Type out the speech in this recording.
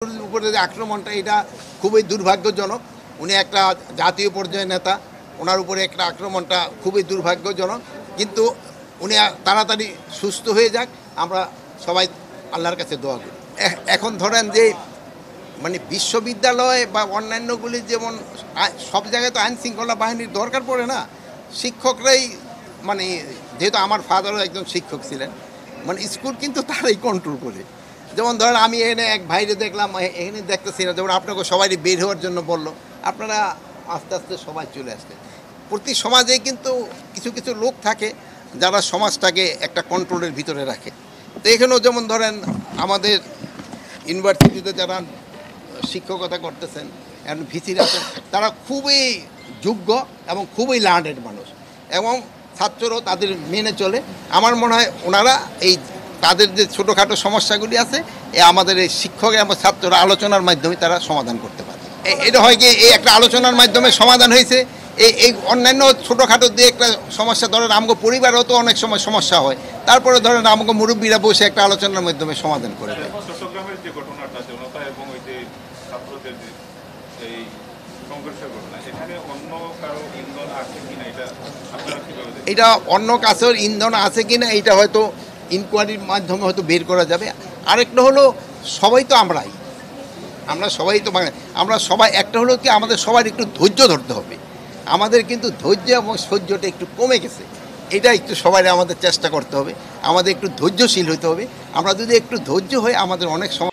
উপরে যে আক্রমণটা এটা খুবই দুর্ভাগ্যজনক। উনি একটা জাতীয় পর্যায়ের নেতা, ওনার উপরে একটা আক্রমণটা খুবই দুর্ভাগ্যজনক। কিন্তু উনি তাড়াতাড়ি সুস্থ হয়ে যাক, আমরা সবাই আল্লাহর কাছে দোয়া করি। এখন ধরেন যে মানে বিশ্ববিদ্যালয় বা অন্যান্যগুলি যেমন সব জায়গায় তো আইন শৃঙ্খলা বাহিনীর দরকার পড়ে না, শিক্ষকরাই মানে যেহেতু আমার ফাদারও একজন শিক্ষক ছিলেন, মানে স্কুল কিন্তু তারাই কন্ট্রোল করে। যেমন ধরেন আমি এখানে এক ভাইরে দেখলাম, এখানে দেখতেছি না, যেমন আপনাকে সবাই বের হওয়ার জন্য বললো, আপনারা আস্তে আস্তে সবাই চলে আসলেন। প্রতি সমাজেই কিন্তু কিছু কিছু লোক থাকে যারা সমাজটাকে একটা কন্ট্রোলের ভিতরে রাখে। তো এখানেও যেমন ধরেন আমাদের ইউনিভার্সিটিতে যারা শিক্ষকতা করতেছেন এখন ভিসিরা আছেন, তারা খুবই যোগ্য এবং খুবই লার্নেড মানুষ, এবং ছাত্ররাও তাদের মেনে চলে। আমার মনে হয় ওনারা এই তাদের যে ছোটোখাটো সমস্যাগুলি আছে আমাদের এই শিক্ষক এবং ছাত্ররা আলোচনার মাধ্যমে তারা সমাধান করতে পারে। এটা হয় কি এই একটা আলোচনার মাধ্যমে সমাধান হয়েছে। এই অন্যান্য ছোটোখাটো দিয়ে একটা সমস্যা, ধরেন আমগো পরিবারেও তো অনেক সময় সমস্যা হয়, তারপরে ধরেন আমগো মুরব্বীরা বসে একটা আলোচনার মাধ্যমে সমাধান করে দেয়। চট্টগ্রামের যে ঘটনাটা জনতা এবং ওই যে ছাত্রদের যে এই সংঘর্ষের ঘটনা, এখানে অন্য কারো ইন্ধন আছে কিনা এটা আপনারা কিভাবে দেখেন? এটা অন্য কাছের ইন্ধন আছে কিনা এটা হয়তো ইনকোয়ারির মাধ্যমে হয়তো বের করা যাবে। আরেকটা হলো সবাই তো আমরা সবাই তো আমরা সবাই, একটা হলো কি আমাদের সবার একটু ধৈর্য ধরতে হবে। আমাদের কিন্তু ধৈর্য এবং সহ্যটা একটু কমে গেছে, এটা একটু সবাই আমাদের চেষ্টা করতে হবে। আমাদের একটু ধৈর্যশীল হতে হবে। আমরা যদি একটু ধৈর্য হই আমাদের অনেক সময়